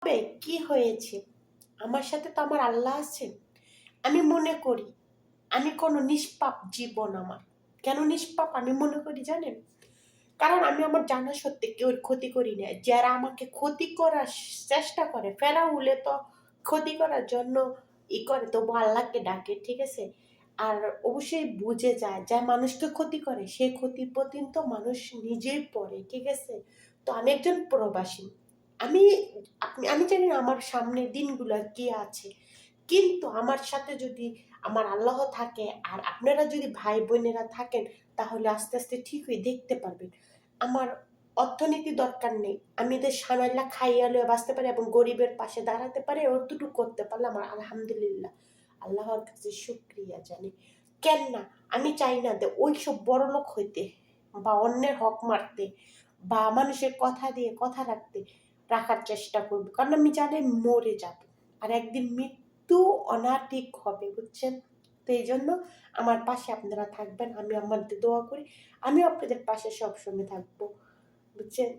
হবে কি হয়েছে, আমার সাথে তো আমার আল্লাহ আছেন। আমি মনে করি আমি কোনো নিষ্পাপ জীবন আমার। কেন নিষ্পাপ আমি মনে করি জানেন? কারণ আমি আমার জানা সত্যি কেউ ক্ষতি করি না। যারা আমাকে ক্ষতি করার চেষ্টা করে, ফেরাউলে তো ক্ষতি করার জন্য করে, তবু আল্লাহকে ডাকে, ঠিক আছে। আর অবশ্যই বুঝে যায় যা মানুষকে ক্ষতি করে সে ক্ষতি পর্যন্ত মানুষ নিজেই পড়ে, ঠিক আছে। তো আমি একজন প্রবাসী। আমি আমি জানি না আমার সামনের দিনগুলো কি আছে, কিন্তু আমার সাথে যদি আমার আল্লাহ থাকে আর আপনারা যদি ভাই বোনেরা থাকেন, তাহলে আস্তে আস্তে ঠিকই দেখতে পারবেন। আমার অর্থনীতি দরকার নেই, আমি এদের সামাইলা খাইয়া লইয়া বাঁচতে পারি এবং গরিবের পাশে দাঁড়াতে পারি, অতটুকু করতে পারলে আমার আলহামদুলিল্লাহ, আল্লাহর কাছে শুক্রিয়া জানি। কেন না, আমি চাই না যে ওই সব বড় লোক হইতে বা অন্যের হক মারতে বা মানুষের কথা দিয়ে কথা রাখার চেষ্টা করবো, কারণ আমি জানি মরে যাব আর একদিন মৃত্যু অনাধিক হবে, বুঝছেন। তো এই জন্য আমার পাশে আপনারা থাকবেন, আমি আমাদের দোয়া করি, আমিও আপনাদের পাশে সবসময় থাকবো, বুঝছেন।